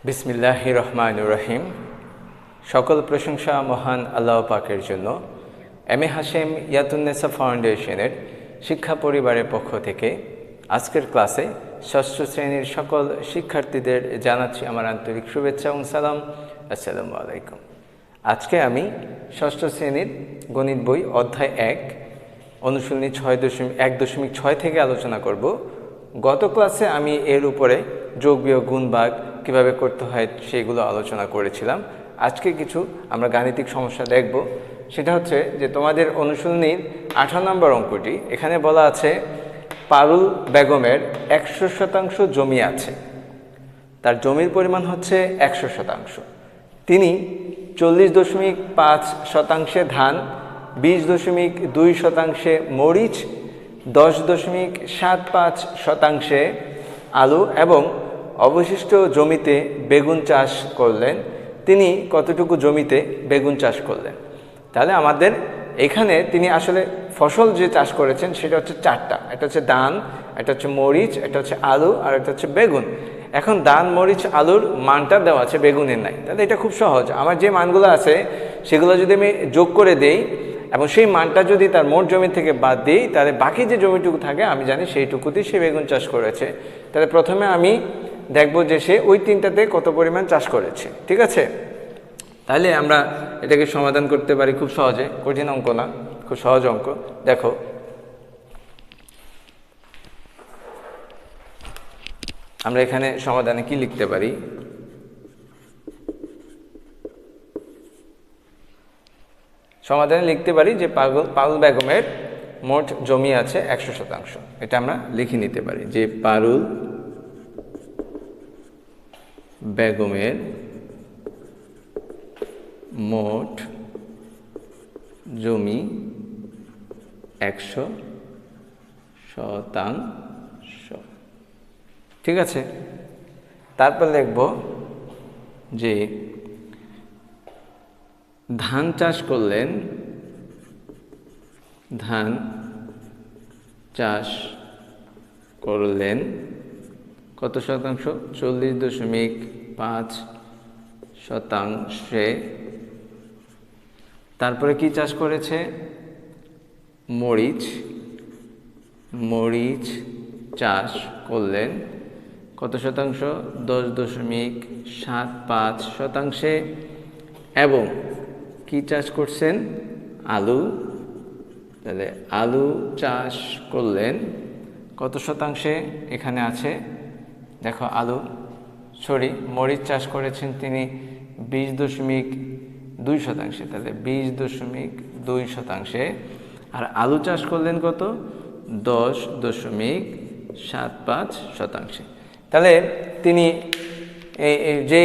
বিসমিল্লাহির রহমানির রহিম। সকল প্রশংসা মহান আল্লাহ পাকের জন্য। এম.এ. হাশেম ইয়াতুন্নেসা ফাউন্ডেশনের শিক্ষা পরিবারের পক্ষ থেকে আজকের ক্লাসে ষষ্ঠ শ্রেণীর সকল শিক্ষার্থীদের জানাচ্ছি আমার আন্তরিক শুভেচ্ছা এবং সালাম। আসসালামু আলাইকুম। আজকে আমি ষষ্ঠ শ্রেণীর গণিত বই অধ্যায় 1 অনুশীলনী 1.6 থেকে আলোচনা করব। গত ক্লাসে আমি এর উপরে যোগ বিয়োগ গুণ ভাগ কীভাবে করতে হয় সেগুলো আলোচনা করেছিলাম। আজকে কিছু আমরা গাণিতিক সমস্যা দেখব। সেটা হচ্ছে যে তোমাদের অনুশীলনীর 18 নম্বর অঙ্কটি, এখানে বলা আছে পারুল বেগমের 100% জমি আছে। তার জমির পরিমাণ হচ্ছে 100%। তিনি 40.5% ধান, 20.2% মরিচ, 10.75% আলু এবং অবশিষ্ট জমিতে বেগুন চাষ করলেন। তিনি কতটুকু জমিতে বেগুন চাষ করলেন? তাহলে আমাদের এখানে তিনি আসলে ফসল যে চাষ করেছেন সেটা হচ্ছে 4টা। এটা হচ্ছে ধান, এটা হচ্ছে মরিচ, এটা হচ্ছে আলু আর এটা হচ্ছে বেগুন। এখন ধান, মরিচ, আলুর মানটা দেওয়া আছে, বেগুনের নাই। তাহলে এটা খুব সহজ। আমার যে মানগুলো আছে সেগুলো যদি আমি যোগ করে দেই এবং সেই মানটা যদি তার মোট জমি থেকে বাদ দিই, তাহলে বাকি যে জমিটুকু থাকে আমি জানি সেইটুকুতেই সে বেগুন চাষ করেছে। তাহলে প্রথমে আমি দেখব যে সে ওই 3টাতে কত পরিমাণ চাষ করেছে। ঠিক আছে? তাহলে আমরা এটাকে সমাধান করতে পারি খুব সহজে। কঠিন অঙ্ক না, খুব সহজ অঙ্ক। দেখো, আমরা এখানে সমাধানে কি লিখতে পারি? সমাধানে লিখতে পারি যে পারুল বেগমের মোট জমি আছে 100%। এটা আমরা লিখে নিতে পারি যে পারুল বেগমের মোট জমি 100%। ঠিক আছে? তারপর লিখব যে ধান চাষ করলেন, ধান চাষ করলেন কত শতাংশ? 40.5%। তারপরে কি চাষ করেছে? মরিচ, মরিচ চাষ করলেন কত শতাংশ? 10.75%। এবং কি চাষ করছেন? আলু। তাহলে আলু চাষ করলেন কত শতাংশে? এখানে আছে দেখো মরিচ চাষ করেছেন তিনি 20.2%। তাহলে 20.2%। আর আলু চাষ করলেন কত? 10.75%। তাহলে তিনি যে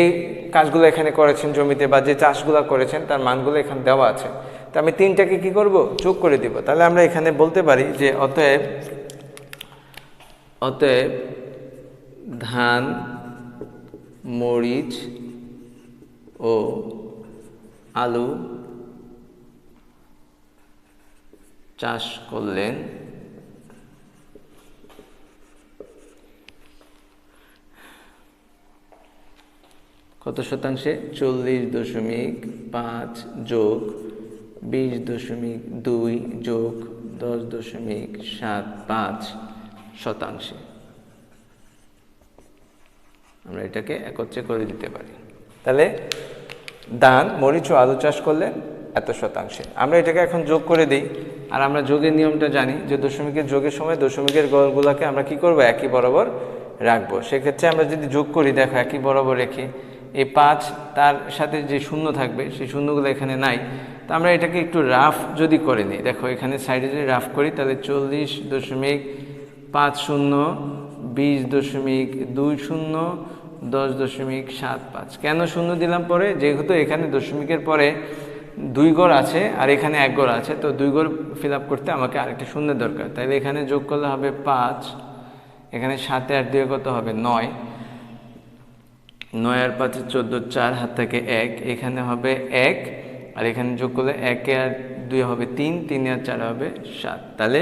কাজগুলো এখানে করেছেন জমিতে বা যে চাষগুলো করেছেন তার মানগুলো এখানে দেওয়া আছে। তো আমি 3টাকে কি করব? যোগ করে দিব। তাহলে আমরা এখানে বলতে পারি যে অতএব ধান, মরিচ ও আলু চাষ করলেন কত শতাংশে? 40.5 যোগ 20.2 যোগ 10.75%। আমরা এটাকে একত্রে করে দিতে পারি। তাহলে ধান, মরিচ ও আলু চাষ করলেন এত শতাংশে। আমরা এটাকে এখন যোগ করে দিই। আর আমরা যোগের নিয়মটা জানি যে দশমিকের যোগের সময় দশমিকের গড়গুলোকে আমরা কি করব? একই বরাবর রাখবো। সেক্ষেত্রে আমরা যদি যোগ করি, দেখো একই বরাবর রেখে এই 5 তার সাথে যে শূন্য থাকবে সেই শূন্যগুলো এখানে নাই। তো আমরা এটাকে একটু রাফ যদি করে নিই, দেখো এখানে সাইডে যদি রাফ করি তাহলে 40.50, 20.20, 10.75। কেন শূন্য দিলাম পরে? যেহেতু এখানে দশমিকের পরে 2 ঘর আছে আর এখানে 1 ঘর আছে, তো 2 ঘর ফিল আপ করতে আমাকে আরেকটা শূন্যের দরকার। তাহলে এখানে যোগ করলে হবে 5, এখানে 7 আর 2 কত হবে? 9, 9 আর 5 14, 4 হাত থেকে 1, এখানে হবে 1 আর এখানে যোগ করলে 1 আর 2 হবে 3, 3 আর 4 হবে 7। তাহলে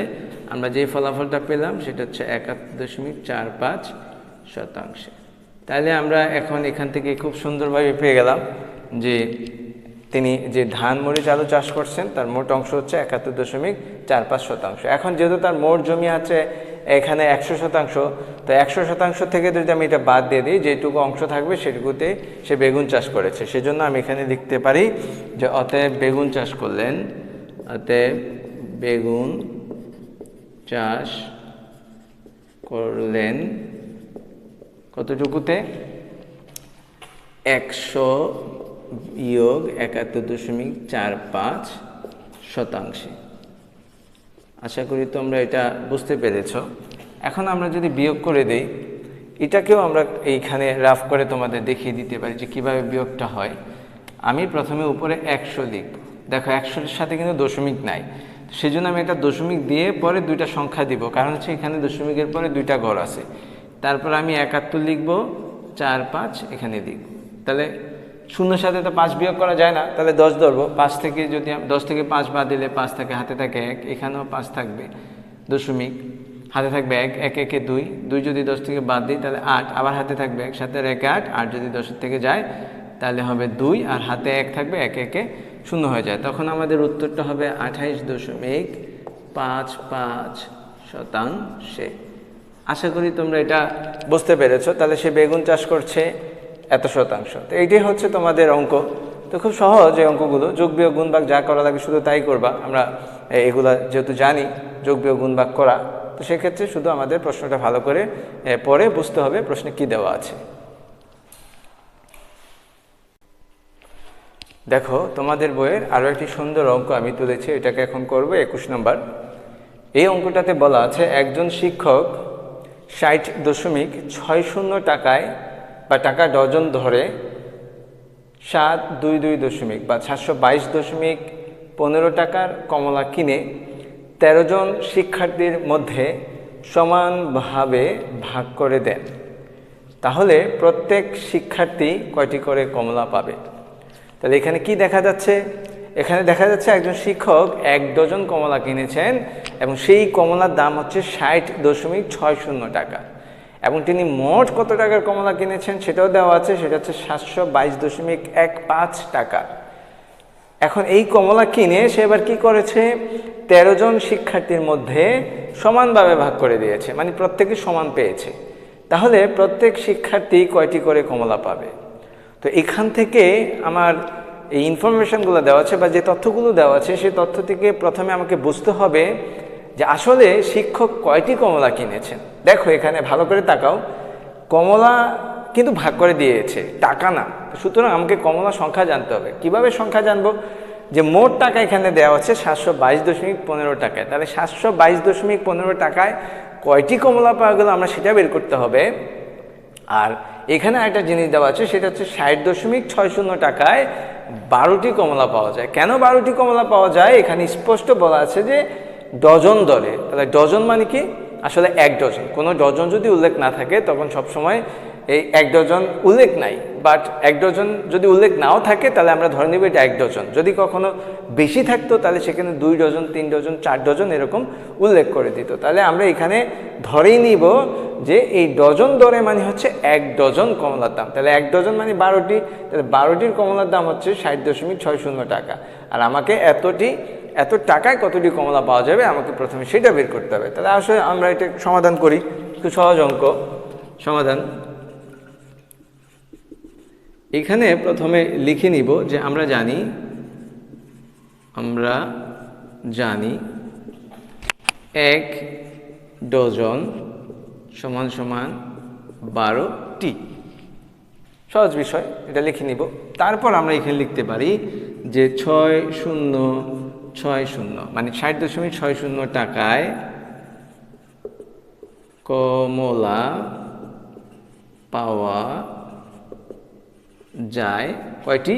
আমরা যে ফলাফলটা পেলাম সেটা হচ্ছে 71.45%। তাহলে আমরা এখন এখান থেকে খুব সুন্দরভাবে পেয়ে গেলাম যে তিনি যে ধান মরিচ আলু চাষ করছেন তার মোট অংশ হচ্ছে ৭১.৪৫%। এখন যেহেতু তার মোট জমি আছে এখানে ১০০%, তো ১০০% থেকে যদি আমি এটা বাদ দিয়ে দিই, যেটুকু অংশ থাকবে সেটুকুতে সে বেগুন চাষ করেছে। সেজন্য আমি এখানে লিখতে পারি যে অতএব বেগুন চাষ করলেন, অতএব বেগুন চাষ করলেন কতটুকুতে, ১০০-৭১.৪৫%। আশা করি তোমরা এটা বুঝতে পেরেছ। এখন আমরা যদি বিয়োগ করে দেই, এটাকেও আমরা এইখানে রাফ করে তোমাদের দেখিয়ে দিতে পারি যে কিভাবে বিয়োগটা হয়। আমি প্রথমে উপরে ১০০ লিখব। দেখো ১০০-এর সাথে কিন্তু দশমিক নাই, সেজন্য আমি একটা দশমিক দিয়ে পরে দুইটা সংখ্যা দিব, কারণ হচ্ছে এখানে দশমিকের পরে দুইটা ঘর আছে। তারপর আমি ৭১ লিখব, ৪-৫ এখানে লিখব। তাহলে শূন্যর সাথে তো ৫ বিয়োগ করা যায় না, তাহলে ১০ ধরবো। ৫ থেকে যদি ১০ থেকে ৫ বাদ দিলে ৫ থাকে, হাতে থাকে ১, এখানেও ৫ থাকবে, দশমিক হাতে থাকবে ১, ১ একে ২, ২ যদি ১০ থেকে বাদ দিই তাহলে ৮, আবার হাতে থাকবে ১, ৭ একে ৮, ৮ যদি 10 থেকে যায় তাহলে হবে ২, আর হাতে ১ থাকবে, ১ একে ০ হয়ে যায়। তখন আমাদের উত্তরটা হবে ২৮.৫৫%। আশা করি তোমরা এটা বুঝতে পেরেছো। তাহলে সে বেগুন চাষ করছে এত শতাংশ। তো এইটাই হচ্ছে তোমাদের অঙ্ক। তো খুব সহজ এই অঙ্কগুলো, যোগ বিয়োগ গুণ ভাগ যা করা লাগে শুধু তাই করবা। আমরা এগুলা যেহেতু জানি যোগ বিয়োগ গুণ ভাগ করা, তো সেক্ষেত্রে শুধু আমাদের প্রশ্নটা ভালো করে পড়ে বুঝতে হবে প্রশ্নে কি দেওয়া আছে। দেখো তোমাদের বইয়ের আরও একটি সুন্দর অঙ্ক আমি তুলেছি, এটাকে এখন করব ২১ নম্বর। এই অঙ্কটাতে বলা আছে একজন শিক্ষক ৬০.৬০ টাকায় বা টাকা ডজন ধরে ৭২২ বা ৭২২.১৫ টাকার কমলা কিনে ১৩ জন শিক্ষার্থীর মধ্যে সমানভাবে ভাগ করে দেন। তাহলে প্রত্যেক শিক্ষার্থী কয়টি করে কমলা পাবে? তাহলে এখানে কি দেখা যাচ্ছে? এখানে দেখা যাচ্ছে একজন শিক্ষক ১ ডজন কমলা কিনেছেন এবং সেই কমলার দাম হচ্ছে ৬০.৬০ টাকা, এবং তিনি মোট কত টাকার কমলা কিনেছেন সেটাও দেওয়া আছে, সেটা হচ্ছে ৭২২.১৫ টাকা। এখন এই কমলা কিনে সে এবার কি করেছে, ১৩ জন শিক্ষার্থীর মধ্যে সমানভাবে ভাগ করে দিয়েছে, মানে প্রত্যেকে সমান পেয়েছে। তাহলে প্রত্যেক শিক্ষার্থী কয়টি করে কমলা পাবে? তো এখান থেকে আমার এই ইনফরমেশনগুলো দেওয়া আছে বা যে তথ্যগুলো দেওয়া আছে সেই তথ্য থেকে প্রথমে আমাকে বুঝতে হবে যে আসলে শিক্ষক কয়টি কমলা কিনেছেন। দেখো এখানে ভালো করে তাকাও, কমলা কিন্তু ভাগ করে দিয়েছে, টাকা না। সুতরাং আমাকে কমলা সংখ্যা জানতে হবে। কিভাবে সংখ্যা জানবো? যে মোট টাকা এখানে দেওয়া হচ্ছে ৭২২.১৫ টাকায়, তাহলে ৭২২.১৫ টাকায় কয়টি কমলা পাওয়া গেল আমরা সেটা বের করতে হবে। আর এখানে একটা জিনিস দেওয়া আছে, সেটা হচ্ছে ৬০.৬০ টাকায় ১২টি কমলা পাওয়া যায়। কেন ১২টি কমলা পাওয়া যায়? এখানে স্পষ্ট বলা আছে যে ডজন দরে। তাহলে ডজন মানে কি? আসলে ১ ডজন। কোনো ডজন যদি উল্লেখ না থাকে তখন সবসময় এই ১ ডজন উল্লেখ নাই, বাট ১ ডজন যদি উল্লেখ নাও থাকে তাহলে আমরা ধরে নেব এটা ১ ডজন। যদি কখনো বেশি থাকতো তাহলে সেখানে ২ ডজন, ৩ ডজন, ৪ ডজন এরকম উল্লেখ করে দিত। তাহলে আমরা এখানে ধরেই নিব যে এই ডজন দরে মানে হচ্ছে ১ ডজন কমলার দাম। তাহলে ১ ডজন মানে ১২টি, তাহলে ১২টির কমলার দাম হচ্ছে ৬০.৬০ টাকা। আর আমাকে এত টাকায় কতটি কমলা পাওয়া যাবে আমাকে প্রথমে সেটা বের করতে হবে। তাহলে আসলে আমরা এটা সমাধান করি, খুব সহজ অঙ্ক সমাধান। এখানে প্রথমে লিখে নিব যে আমরা জানি ১ ডজন সমান সমান ১২টি। সহজ বিষয়, এটা লিখে নিব। তারপর আমরা এখানে লিখতে পারি যে ৬০৬০ মানে ৬০.৬০ টাকায় কমলা পাওয়া যায় কয়টি?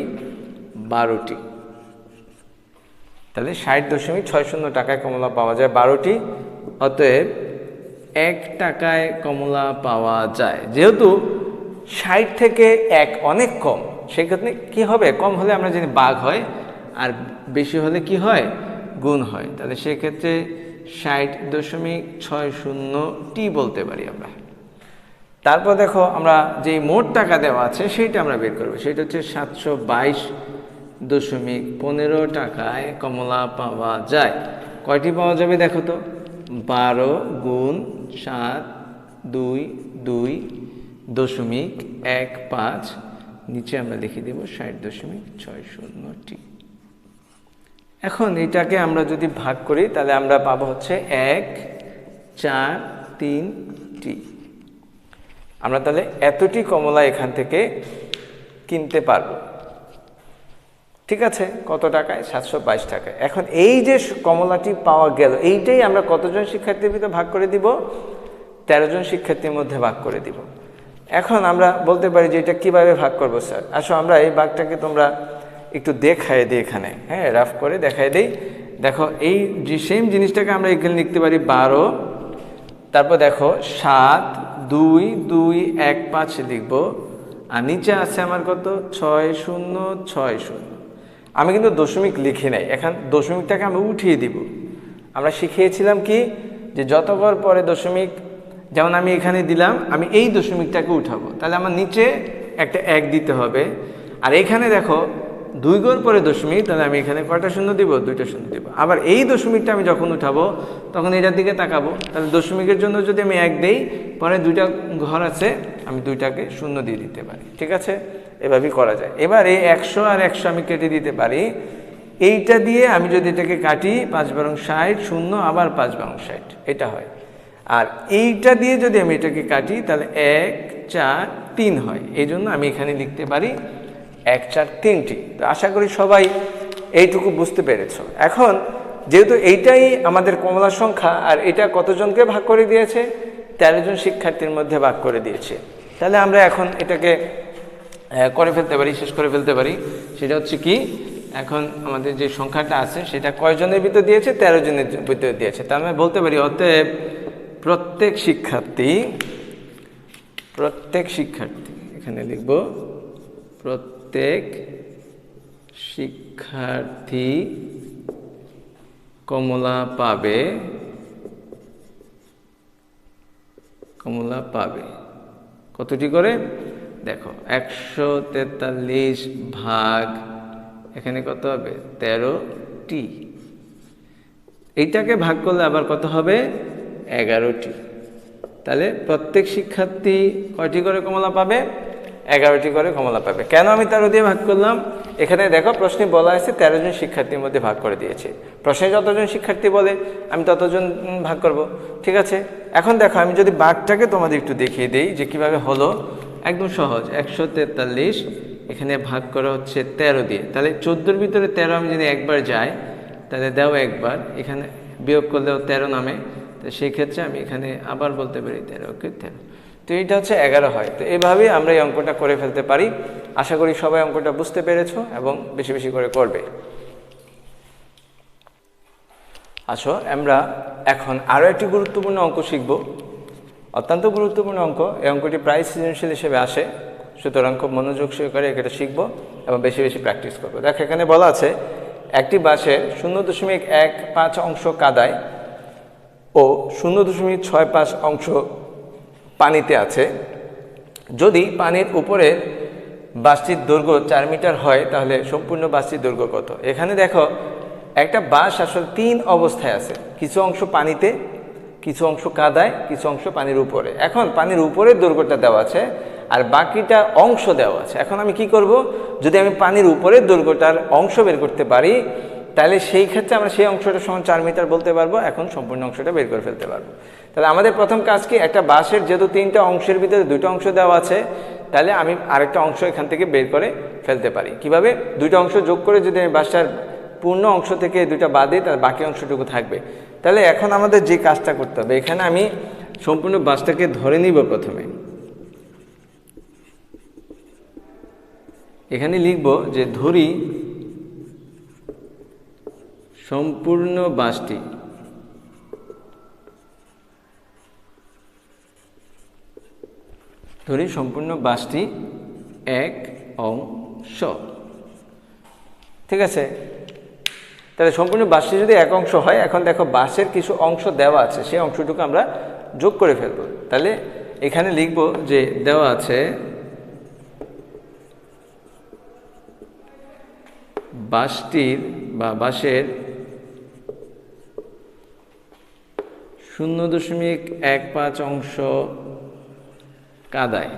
১২টি। তাহলে ৬০.৬০ টাকায় কমলা পাওয়া যায় ১২টি। অতএব ১ টাকায় কমলা পাওয়া যায়। যেহেতু ৬০ থেকে ১ অনেক কম, সেক্ষেত্রে কি হবে? কম হলে আমরা জানি ভাগ হয়, আর বেশি হলে কি হয়? গুণ হয়। তাহলে সেক্ষেত্রে ৬০.৬০টি বলতে পারি আমরা। তারপর দেখো আমরা যে মোট টাকা দেওয়া আছে সেইটা আমরা বের করবো, সেটা হচ্ছে 722.15 টাকায় কমলা পাওয়া যায়। কয়টি পাওয়া যাবে দেখো তো, 12 গুণ 7 2 2 দশমিক 15, নিচে আমরা লিখে দেব 60.60টি। এখন এটাকে আমরা যদি ভাগ করি তাহলে আমরা পাবো হচ্ছে 1 4 3টি। আমরা তাহলে এতটি কমলা এখান থেকে কিনতে পারবো। ঠিক আছে, কত টাকায়? 722 টাকায়। এখন এই যে কমলাটি পাওয়া গেল, এইটাই আমরা কতজন শিক্ষার্থীর ভিতরে ভাগ করে দিব? 13 জন শিক্ষার্থীর মধ্যে ভাগ করে দিব। এখন আমরা বলতে পারি যে এটা কিভাবে ভাগ করব স্যার? আসো আমরা এই ভাগটাকে তোমরা একটু দেখায় দিই এখানে, হ্যাঁ, রাফ করে দেখায় দিই। দেখো এই যে সেম জিনিসটাকে আমরা এখানে লিখতে পারি 12, তারপর দেখো 7 2 2 1 5 লিখব, আর নিচে আছে আমার কত? 6060। আমি কিন্তু দশমিক লিখি নাই, এখন দশমিকটাকে আমি উঠিয়ে দিব। আমরা শিখিয়েছিলাম কি যে যত ঘর পরে দশমিক, যেমন আমি এখানে দিলাম, আমি এই দশমিকটাকে উঠাবো, তাহলে আমার নিচে একটা 1 দিতে হবে। আর এখানে দেখো 2 ঘর পরে দশমিক, তাহলে আমি এখানে কয়টা শূন্য দিব? 2টা শূন্য দিব। আবার এই দশমিকটা আমি যখন উঠাবো তখন এটার দিকে তাকাবো, তাহলে দশমিকের জন্য যদি আমি 1 দেই, পরে 2টা ঘর আছে, আমি 2টাকে শূন্য দিয়ে দিতে পারি। ঠিক আছে, এভাবেই করা যায়। এবার এই 100 আর 100 আমি কেটে দিতে পারি। এইটা দিয়ে আমি যদি এটাকে কাটি, 5 বারং 60, শূন্য আবার 5 বারং 60, এটা হয়। আর এইটা দিয়ে যদি আমি এটাকে কাটি তাহলে 1 4 3 হয়। এই জন্য আমি এখানে লিখতে পারি 1 4 3টি। তো আশা করি সবাই এইটুকু বুঝতে পেরেছ। এখন যেহেতু এইটাই আমাদের কমলার সংখ্যা, আর এটা কতজনকে ভাগ করে দিয়েছে? 13 জন শিক্ষার্থীর মধ্যে ভাগ করে দিয়েছে। তাহলে আমরা এখন এটাকে করে ফেলতে পারি, শেষ করে ফেলতে পারি। সেটা হচ্ছে কি, এখন আমাদের যে সংখ্যাটা আছে সেটা কয়জনের ভিতর দিয়েছে? 13 জনের ভিতরে দিয়েছে। তার মানে বলতে পারি অতএব প্রত্যেক শিক্ষার্থী, এখানে লিখব প্রত্যেক শিক্ষার্থী কমলা পাবে, কতটি করে? দেখো 143 ভাগ, এখানে কত হবে? 13টি। এইটাকে ভাগ করলে আবার কত হবে? 11টি। তাহলে প্রত্যেক শিক্ষার্থী কয়টি করে কমলা পাবে? 11টি করে কমলা পাবে। কেন আমি 13 দিয়ে ভাগ করলাম? এখানে দেখো প্রশ্নে বলা আছে 13 জন শিক্ষার্থীর মধ্যে ভাগ করে দিয়েছে। প্রশ্নে যতজন শিক্ষার্থী বলে আমি ততজন ভাগ করব। ঠিক আছে, এখন দেখো আমি যদি ভাগটাকে তোমাদের একটু দেখিয়ে দিই যে কিভাবে হলো। একদম সহজ, 143 এখানে ভাগ করা হচ্ছে 13 দিয়ে, তাহলে 14-র ভিতরে 13 আমি যদি একবার যাই তাহলে দাও একবার, এখানে বিয়োগ করলেও 13 নামে, তো সেই ক্ষেত্রে আমি এখানে আবার বলতে পারি 13কে 13। তো এইটা হচ্ছে 11 হয়। তো এইভাবেই আমরা এই অঙ্কটা করে ফেলতে পারি। আশা করি সবাই অঙ্কটা বুঝতে পেরেছো এবং বেশি বেশি করে করবে। আসো আমরা এখন আরও একটি গুরুত্বপূর্ণ অঙ্ক শিখব, অত্যন্ত গুরুত্বপূর্ণ অঙ্ক। এই অঙ্কটি প্রায় সৃজনশীল হিসেবে আসে, সুতরাং খুব মনোযোগ সহকারে এটা শিখব এবং বেশি বেশি প্র্যাকটিস করবো। দেখো এখানে বলা আছে একটি বাসের 0.15 অংশ কাদায় ও 0.65 অংশ পানিতে আছে। যদি পানির উপরের বাসটির দৈর্ঘ্য 4 মিটার হয় তাহলে সম্পূর্ণ বাসটির দৈর্ঘ্য কত? এখানে দেখো একটা বাস আসলে 3 অবস্থায় আছে, কিছু অংশ পানিতে, কিছু অংশ কাদায়, কিছু অংশ পানির উপরে। এখন পানির উপরের দৈর্ঘ্যটা দেওয়া আছে আর বাকিটা অংশ দেওয়া আছে। এখন আমি কি করব? যদি আমি পানির উপরের দৈর্ঘ্যটার অংশ বের করতে পারি তাহলে সেই ক্ষেত্রে আমরা সেই অংশটা সমান 4 মিটার বলতে পারবো। এখন সম্পূর্ণ অংশটা বের করে ফেলতে পারবো। তাহলে আমাদের প্রথম কাজ কি, একটা বাসের যেহেতু 3টা অংশের ভিতরে 2টা অংশ দেওয়া আছে, তাহলে আমি আরেকটা অংশ এখান থেকে বের করে ফেলতে পারি। কিভাবে? 2টা অংশ যোগ করে যদি আমি বাসটার পূর্ণ অংশ থেকে 2টা বাদ দিই তাহলে বাকি অংশটুকু থাকবে। তাহলে এখন আমাদের যে কাজটা করতে হবে, এখানে আমি সম্পূর্ণ বাসটাকে ধরে নিব। প্রথমে এখানে লিখব যে ধরি সম্পূর্ণ বাসটি এক অংশ। ঠিক আছে, তাহলে সম্পূর্ণ বাসটি যদি এক অংশ হয়, এখন দেখো বাসের কিছু অংশ দেওয়া আছে, সেই অংশটুকু আমরা যোগ করে ফেলবো। তাহলে এখানে লিখব যে দেওয়া আছে বাসটির বা বাসের 0.15 অংশ কাদায়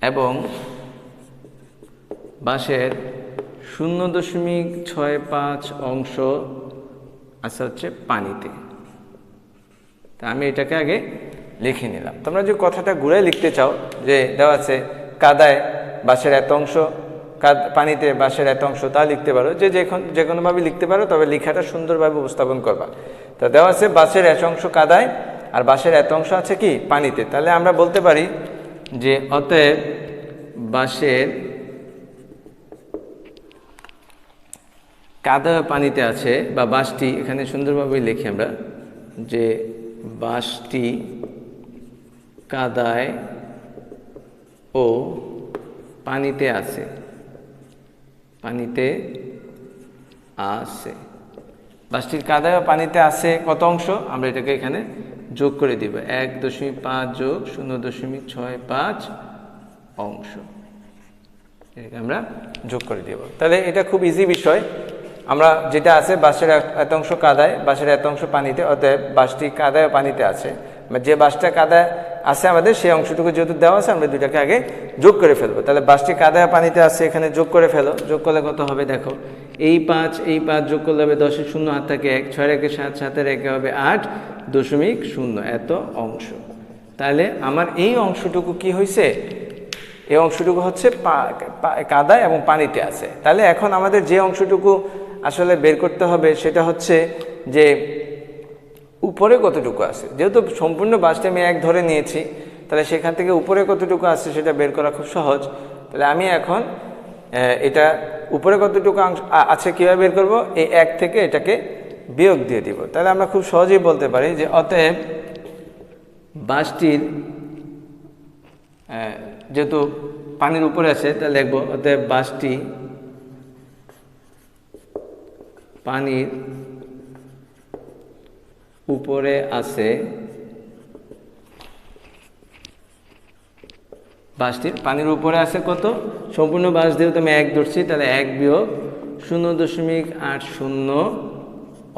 এবং বাসের 0.65 অংশ আছে হচ্ছে পানিতে। তা আমি এটাকে আগে লিখে নিলাম। তোমরা যে কথাটা ঘুরে লিখতে চাও যে দেওয়া আছে কাদায় বাসের এত অংশ, পানিতে বাসের এত অংশ, তা লিখতে পারো, যে কোনোভাবে লিখতে পারো, তবে লেখাটা সুন্দরভাবে উপস্থাপন করবা। তা দেওয়া আছে বাসের এত অংশ কাদায় আর বাসের এত অংশ আছে কি পানিতে। তাহলে আমরা বলতে পারি যে অতএব বাসের কাদা পানিতে আছে, বা বাসটি, এখানে সুন্দরভাবে লিখি আমরা যে বাসটি কাদায় ও পানিতে আছে, পানিতে আছে। বাসটির কাদায় ও পানিতে আছে কত অংশ, আমরা এটাকে এখানে যোগ করে দিব, 1.5 যোগ 0.65 অংশ, এটাকে আমরা যোগ করে দেব। তাহলে এটা খুব ইজি বিষয়। আমরা যেটা আছে বাসের এত অংশ কাদায়, বাসের এত অংশ পানিতে, অতএব বাসটি কাদায় ও পানিতে আছে, যে বাসটা কাদায় আছে আমাদের সেই অংশটুকু যেহেতু দেওয়া আছে, আমরা দুটাকে আগে যোগ করে ফেলবো। তাহলে বাসটি কাদায় পানিতে আছে, এখানে যোগ করে ফেলো। যোগ করলে কত হবে দেখো, এই 5 যোগ করলে হবে 10 এর 0 হাত থাকে 1, 6 এর 7, 7 এর 1 হবে 8.0 এত অংশ। তাহলে আমার এই অংশটুকু কি হয়েছে, এই অংশটুকু হচ্ছে কাদায় এবং পানিতে আছে। তাহলে এখন আমাদের যে অংশটুকু আসলে বের করতে হবে সেটা হচ্ছে যে উপরে কতটুকু আছে। যেহেতু সম্পূর্ণ বাসটি আমি 1 ধরে নিয়েছি, তাহলে সেখান থেকে উপরে কতটুকু আছে সেটা বের করা খুব সহজ। তাহলে আমি এখন এটা উপরে কতটুকু আছে কীভাবে বের করব, এই 1 থেকে এটাকে বিয়োগ দিয়ে দিব। তাহলে আমরা খুব সহজেই বলতে পারি যে অতএব বাসটির, যেহেতু পানির উপরে আছে তাহলে লিখব অতএব বাসটি পানির উপরে আছে, বাসটির পানির উপরে আছে কত, সম্পূর্ণ বাস যেহেতু আমি 1 ধরছি, তাহলে 1 বিয়োগ 0.80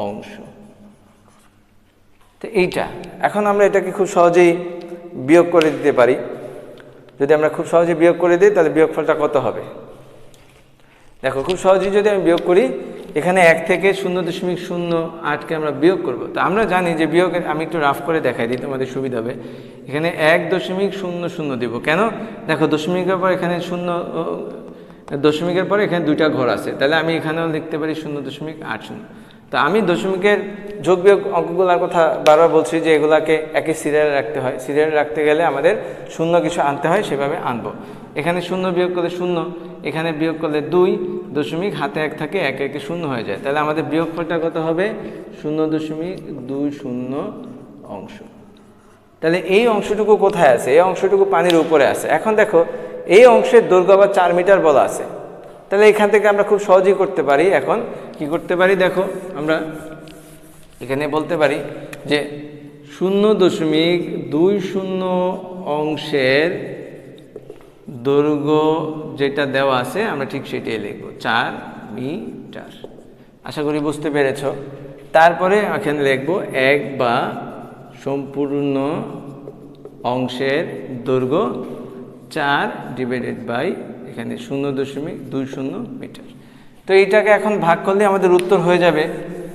অংশ। তো এইটা এখন আমরা এটাকে খুব সহজেই বিয়োগ করে দিতে পারি। যদি আমরা খুব সহজে বিয়োগ করে দিই তাহলে বিয়োগফলটা কত হবে দেখো, খুব সহজেই যদি আমি বিয়োগ করি, এখানে 1 থেকে 0.08কে আমরা বিয়োগ করব। তো আমরা জানি যে বিয়োগের, আমি একটু রাফ করে দেখাই দিই তোমাদের সুবিধা হবে। এখানে 1.00 দিব, কেন দেখো দশমিকের পর এখানে 0, দশমিকের পরে এখানে 2টা ঘর আছে, তাহলে আমি এখানেও লিখতে পারি 0.80। তো আমি দশমিকের যোগ বিয়োগ অঙ্কগুলোর কথা বারবার বলছি যে এগুলাকে একই সিরিয়ালে রাখতে হয়। সিরিয়ালে রাখতে গেলে আমাদের শূন্য কিছু আনতে হয়, সেভাবে আনবো। এখানে 0 বিয়োগ করলে 0, এখানে বিয়োগ করলে 2, দশমিক হাতে 1 থাকে, 1 1 0 হয়ে যায়। তাহলে আমাদের বিয়োগফলটা কত হবে, 0.20 অংশ। তাহলে এই অংশটুকু কোথায় আছে, এই অংশটুকু পানির উপরে আছে। এখন দেখো এই অংশের দৈর্ঘ্য আবার 4 মিটার বলা আছে, তাহলে এখান থেকে আমরা খুব সহজেই করতে পারি। এখন কি করতে পারি দেখো, আমরা এখানে বলতে পারি যে 0.20 অংশের দৈর্ঘ্য যেটা দেওয়া আছে আমরা ঠিক সেটাই লিখব, 4 মিটার। আশা করি বুঝতে পেরেছ। তারপরে এখানে লিখব 1 বা সম্পূর্ণ অংশের দৈর্ঘ্য 4/, এখানে 0.20 মিটার। তো এইটাকে এখন ভাগ করলে আমাদের উত্তর হয়ে যাবে।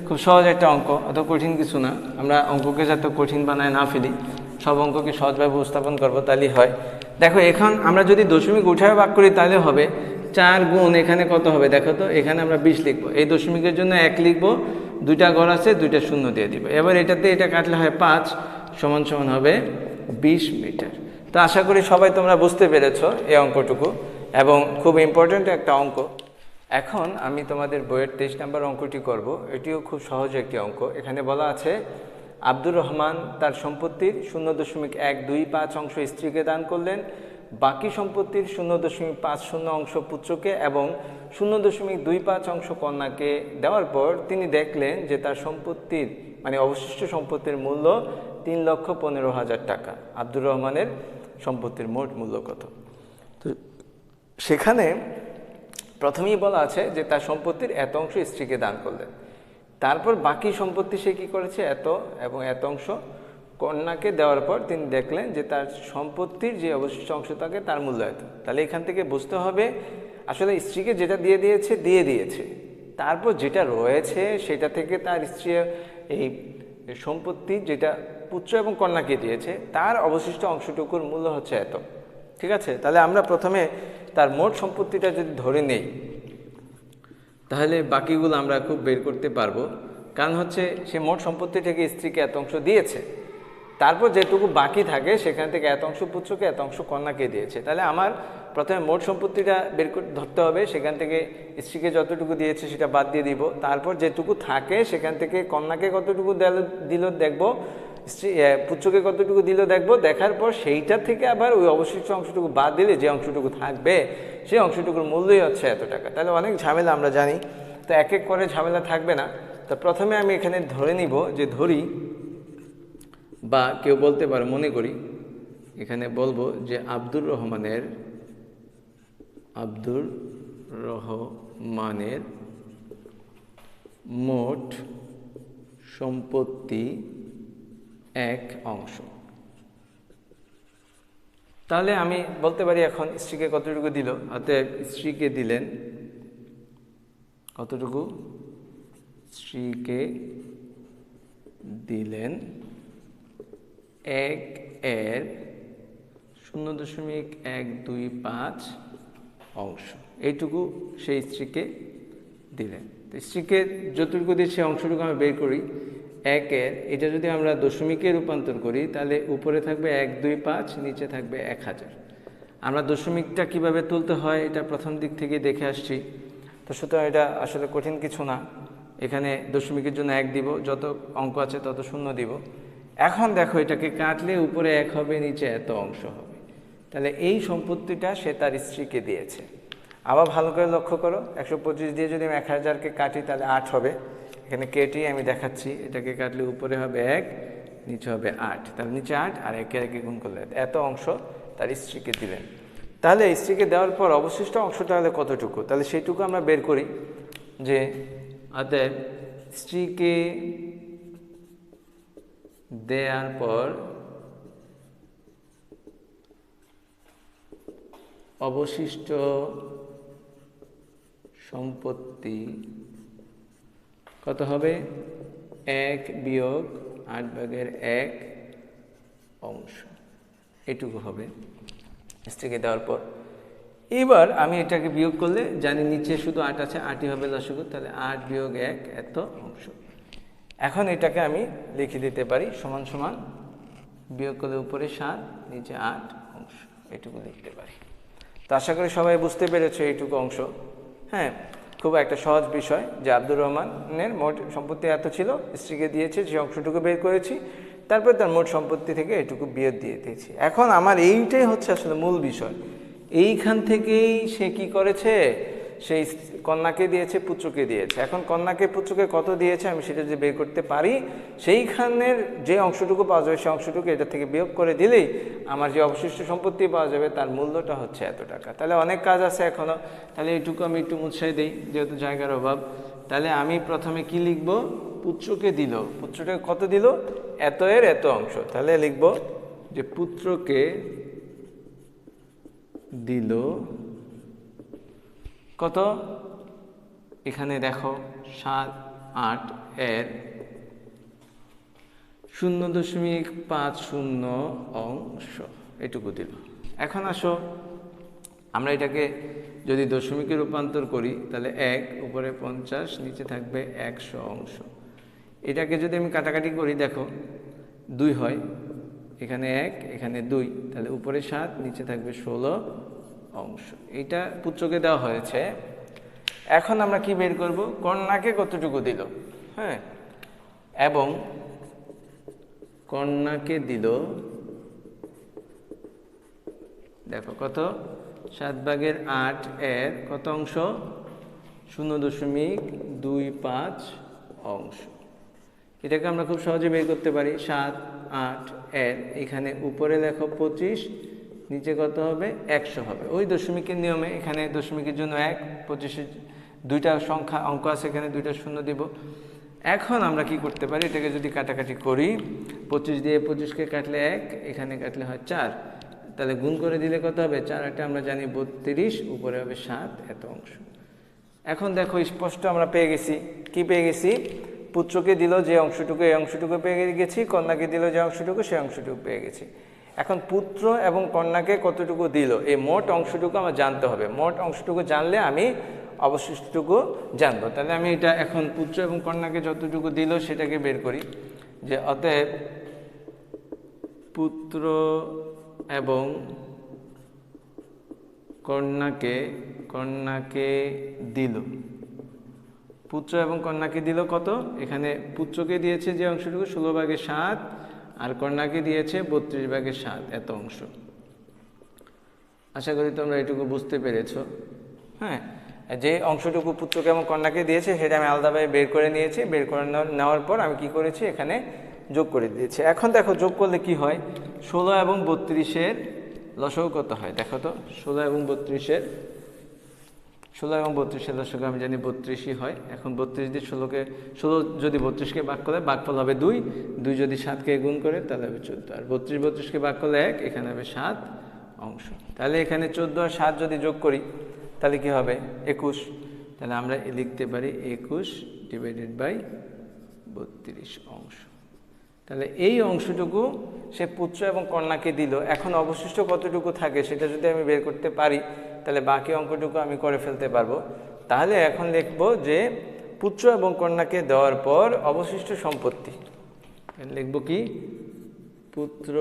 খুব সহজ একটা অঙ্ক, অত কঠিন কিছু না। আমরা অঙ্ককে যাতে কঠিন বানায় না ফেলি, সব অঙ্ককে সহজভাবে উপস্থাপন করবো, তাহলেই হয়। দেখো এখন আমরা যদি দশমিক উঠায় ভাগ করি তাহলে হবে 4 গুণ এখানে কত হবে দেখো তো, এখানে আমরা 20 লিখবো। এই দশমিকের জন্য 1 লিখবো, 2টা ঘর আছে, 2টা শূন্য দিয়ে দিব। এবার এটাতে এটা কাটলে হয় 5 সমান হবে 20 মিটার। তো আশা করি সবাই তোমরা বুঝতে পেরেছো এই অঙ্কটুকু, এবং খুব ইম্পর্ট্যান্ট একটা অঙ্ক। এখন আমি তোমাদের বইয়ের 23 নম্বর অঙ্কটি করব। এটিও খুব সহজ একটি অঙ্ক। এখানে বলা আছে আব্দুর রহমান তার সম্পত্তির 0.125 অংশ স্ত্রীকে দান করলেন, বাকি সম্পত্তির 0.50 অংশ পুত্রকে এবং 0.25 অংশ কন্যাকে দেওয়ার পর তিনি দেখলেন যে তার সম্পত্তির মানে অবশিষ্ট সম্পত্তির মূল্য 3,15,000 টাকা। আব্দুর রহমানের সম্পত্তির মোট মূল্য কত? তো সেখানে প্রথমেই বলা আছে যে তার সম্পত্তির এত অংশ স্ত্রীকে দান করলেন, তারপর বাকি সম্পত্তি সে কী করেছে, এত এবং এত অংশ কন্যাকে দেওয়ার পর তিনি দেখলেন যে তার সম্পত্তির যে অবশিষ্ট অংশ থাকে তার মূল্য এত। তাহলে এখান থেকে বুঝতে হবে আসলে স্ত্রীকে যেটা দিয়ে দিয়েছে, তারপর যেটা রয়েছে সেটা থেকে তার স্ত্রী এই সম্পত্তি যেটা পুত্র এবং কন্যাকে দিয়েছে তার অবশিষ্ট অংশটুকুর মূল্য হচ্ছে এত। ঠিক আছে, তাহলে আমরা প্রথমে তার মোট সম্পত্তিটা যদি ধরে নেই তাহলে বাকিগুলো আমরা খুব বের করতে পারবো। কারণ হচ্ছে সে মোট সম্পত্তি থেকে স্ত্রীকে এত অংশ দিয়েছে, তারপর যেটুকু বাকি থাকে সেখান থেকে এত অংশ পুত্রকে এত অংশ কন্যাকে দিয়েছে। তাহলে আমার প্রথমে মোট সম্পত্তিটা বের ধরতে হবে, সেখান থেকে স্ত্রীকে যতটুকু দিয়েছে সেটা বাদ দিয়ে দিব, তারপর যেটুকু থাকে সেখান থেকে কন্যাকে কতটুকু দিল দেখব, পুত্রকে কতটুকু দিল দেখব, দেখার পর সেইটা থেকে আবার ওই অবশিষ্ট অংশটুকু বাদ দিলে যে অংশটুকু থাকবে সেই অংশটুকুর মূল্যই হচ্ছে এত টাকা। তাহলে অনেক ঝামেলা আমরা জানি, তো এক এক করে ঝামেলা থাকবে না। তো প্রথমে আমি এখানে ধরে নিব যে ধরি, বা কেউ বলতে পারে মনে করি, এখানে বলবো যে আব্দুর রহমানের মোট সম্পত্তি এক অংশ। তাহলে আমি বলতে পারি এখন স্ত্রীকে কতটুকু দিল, অতএব স্ত্রীকে দিলেন কতটুকু, স্ত্রীকে দিলেন 1/0.125 অংশ, এইটুকু সেই স্ত্রীকে দিলেন। তো স্ত্রীকে যতটুকু দিয়ে সেই অংশটুকু আমি বের করি, 1 এটা যদি আমরা দশমিকে রূপান্তর করি তাহলে উপরে থাকবে 125, নিচে থাকবে 1000। আমরা দশমিকটা কিভাবে তুলতে হয় এটা প্রথম দিক থেকে দেখে আসছি, তো সুতরাং এটা আসলে কঠিন কিছু না। এখানে দশমিকের জন্য 1 দিব, যত অঙ্ক আছে তত শূন্য দিব। এখন দেখো এটাকে কাটলে উপরে 1 হবে, নিচে এত অংশ হবে। তাহলে এই সম্পত্তিটা সে তার স্ত্রীকে দিয়েছে। আবার ভালো করে লক্ষ্য করো, 125 দিয়ে যদি আমি 1000কে কাটি তাহলে 8 হবে। এখানে কেটে আমি দেখাচ্ছি, এটাকে কাটলে উপরে হবে 1, নিচে হবে 8, তাহলে নিচে 8 আর 1 গুণ করলে এত অংশ তার স্ত্রীকে দিলেন। তাহলে স্ত্রীকে দেওয়ার পর অবশিষ্ট অংশটা হলে কতটুকু, তাহলে সেইটুকু আমরা বের করি যে অতএব স্ত্রীকে দেওয়ার পর অবশিষ্ট সম্পত্তি কত হবে, 1/8 অংশ, এটুকু হবে স্ত্রীকে দেওয়ার পর। এবার আমি এটাকে বিয়োগ করলে জানি নিচে শুধু 8 আছে, 8ই হবে লসাগু, তাহলে 8 - 1 এত অংশ। এখন এটাকে আমি লিখে দিতে পারি সমান সমান, বিয়োগ করলে উপরে 7, নিচে 8 অংশ, এটুকু লিখতে পারি। তো আশা করি সবাই বুঝতে পেরেছো এইটুকু অংশ। হ্যাঁ, খুব একটা সহজ বিষয় যে আব্দুর রহমানের মোট সম্পত্তি এত ছিল, স্ত্রীকে দিয়েছে, সেই অংশটুকু বের করেছি, তারপর তার মোট সম্পত্তি থেকে এটুকু বিয়োগ দিয়ে দিয়েছি। এখন আমার এইটাই হচ্ছে আসলে মূল বিষয়, এইখান থেকেই সে কি করেছে, সেই কন্যাকে দিয়েছে, পুত্রকে দিয়েছে। এখন কন্যাকে পুত্রকে কত দিয়েছে আমি সেটা যদি বের করতে পারি, সেইখানের যে অংশটুকু পাওয়া যাবে সেই অংশটুকু এটা থেকে বিয়োগ করে দিলেই আমার যে অবশিষ্ট সম্পত্তি পাওয়া যাবে তার মূল্যটা হচ্ছে এত টাকা। তাহলে অনেক কাজ আছে এখনও, তাহলে এইটুকু আমি একটু উৎসাহ দিই যেহেতু জায়গার অভাব। তাহলে আমি প্রথমে কি লিখব, পুত্রকে দিল, পুত্রটাকে কত দিল, এত অংশ। তাহলে লিখব যে পুত্রকে দিল কত, এখানে দেখো 7, 8 এর 0.50 অংশ, এটুকু দিল। এখন আসো আমরা এটাকে যদি দশমিকে রূপান্তর করি তাহলে 1 উপরে 50, নিচে থাকবে 100 অংশ। এটাকে যদি আমি কাটাকাটি করি দেখো 2 হয়, এখানে 1 এখানে 2, তাহলে উপরে 7, নিচে থাকবে 16 অংশ। এইটা পুত্রকে দেওয়া হয়েছে। এখন আমরা কি বের করব, কন্যাকে কতটুকু দিল। হ্যাঁ, এবং কন্যাকে দিল দেখো কত, 7/8 এর কত অংশ, 0.25 অংশ। এটাকে আমরা খুব সহজে বের করতে পারি। 7 8 এর এখানে উপরে লেখো 25, নিচে কত হবে 100 হবে। ওই দশমিকের নিয়মে এখানে দশমিকের জন্য 1, 25-এর দুইটা সংখ্যা অঙ্ক আছে, এখানে দুইটা শূন্য দিব। এখন আমরা কি করতে পারি, এটাকে যদি কাটাকাটি করি, 25 দিয়ে 25কে কাটলে 1, এখানে কাটলে হয় 4, তাহলে গুণ করে দিলে কত হবে 4 8 আমরা জানি 32, উপরে হবে 7, এত অংশ। এখন দেখো স্পষ্ট আমরা পেয়ে গেছি। কি পেয়ে গেছি? পুত্রকে দিল যে অংশটুকু, এই অংশটুকু পেয়ে গেছি, কন্যাকে দিল যে অংশটুকু, সেই অংশটুকু পেয়ে গেছি। এখন পুত্র এবং কন্যাকে কতটুকু দিল, এই মোট অংশটুকু আমার জানতে হবে। মোট অংশটুকু জানলে আমি অবশিষ্টটুকু জানবো। তাহলে আমি এটা এখন পুত্র এবং কন্যাকে যতটুকু দিল সেটাকে বের করি, যে অতএব পুত্র এবং কন্যাকে দিল, পুত্র এবং কন্যাকে দিল কত, এখানে পুত্রকে দিয়েছে যে অংশটুকু 16/7, আর কন্যাকে দিয়েছে 32/7, এত অংশ। আশা করি তোমরা এটুকু বুঝতে পেরেছ। হ্যাঁ, যে অংশটুকু পুত্রকে এবং কন্যাকে দিয়েছে সেটা আমি আলাদাভাবে বের করে নিয়েছি। বের করে নেওয়ার পর আমি কি করেছি, এখানে যোগ করে দিয়েছি। এখন দেখো যোগ করলে কি হয়, 16 এবং 32-এর লসাগু কত হয় দেখো তো। 16 এবং 32-এর লসাগু আমি জানি 32ই হয়। এখন 32 দিয়ে 16 যদি 32কে ভাগ করে ভাগফল হবে 2, 2 যদি 7কে গুণ করে তাহলে হবে 14, আর 32কে ভাগ করলে 1, এখানে হবে 7 অংশ। তাহলে এখানে 14 আর 7 যদি যোগ করি তাহলে কি হবে 21। তাহলে আমরা লিখতে পারি 21/32 অংশ। তাহলে এই অংশটুকু সে পুত্র এবং কন্যাকে দিল। এখন অবশিষ্ট কতটুকু থাকে সেটা যদি আমি বের করতে পারি তাহলে বাকি অঙ্কটুকু আমি করে ফেলতে পারবো। তাহলে এখন লিখব যে পুত্র এবং কন্যাকে দেওয়ার পর অবশিষ্ট সম্পত্তি, লিখব কি, পুত্র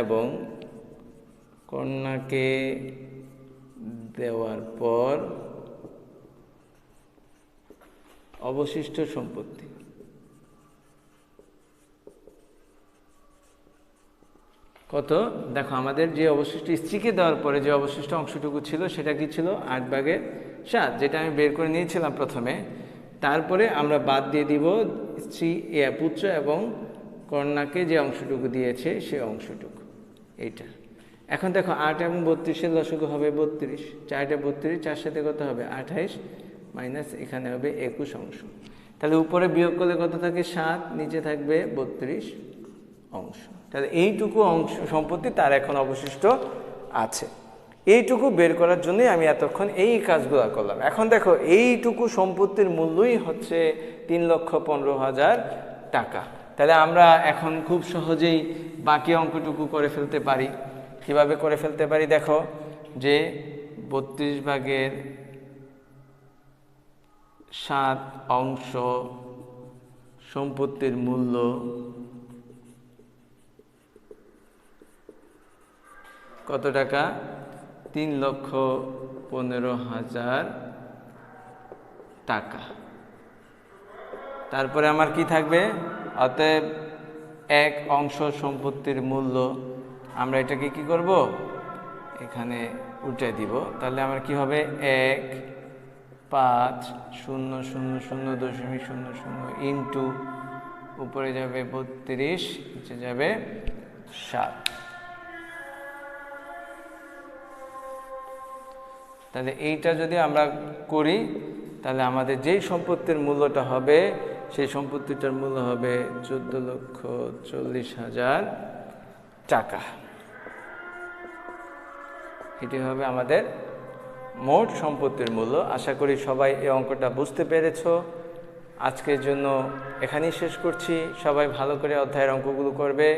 এবং কন্যাকে দেওয়ার পর অবশিষ্ট সম্পত্তি। কত দেখো, আমাদের যে অবশিষ্ট স্ত্রীকে দেওয়ার পরে যে অবশিষ্ট অংশটুকু ছিল সেটা কি ছিল 8/7, যেটা আমি বের করে নিয়েছিলাম প্রথমে। তারপরে আমরা বাদ দিয়ে দিব পুত্র এবং কন্যাকে যে অংশটুকু দিয়েছে সে অংশটুকু, এইটা। এখন দেখো 8 এবং 32-এর লসাগু হবে 32, 4 32, 4 সাথে কত হবে 28, মাইনাস এখানে হবে 21 অংশ। তাহলে উপরে বিয়োগ করলে কত থাকে 7, নিচে থাকবে 32 অংশ। তাহলে এইটুকু অংশ সম্পত্তি তার এখন অবশিষ্ট আছে। এইটুকু বের করার জন্যই আমি এতক্ষণ এই কাজগুলো করলাম। এখন দেখো এইটুকু সম্পত্তির মূল্যই হচ্ছে 3,15,000 টাকা। তাহলে আমরা এখন খুব সহজেই বাকি অঙ্কটুকু করে ফেলতে পারি। কিভাবে করে ফেলতে পারি দেখো, যে 32/7 অংশ সম্পত্তির মূল্য কত টাকা, 3,15,000 টাকা। তারপরে আমার কি থাকবে, অতএব 1 অংশ সম্পত্তির মূল্য, আমরা এটাকে কি করব, এখানে উল্টে দিব। তাহলে আমার কি হবে 1,5,000.00 ইন্টু উপরে যাবে 32, নিচে যাবে 7। তাহলে এইটা যদি আমরা করি তাহলে আমাদের যেই সম্পত্তির মূল্যটা হবে সেই সম্পত্তিটার মূল্য হবে 14,40,000 টাকা। এটি হবে আমাদের মোট সম্পত্তির মূল্য। আশা করি সবাই এই অঙ্কটা বুঝতে পেরেছো। আজকের জন্য এখানেই শেষ করছি। সবাই ভালো করে অধ্যায়ের অঙ্কগুলো করবে।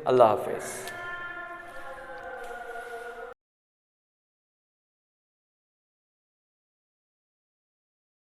আল্লাহ হাফেজ।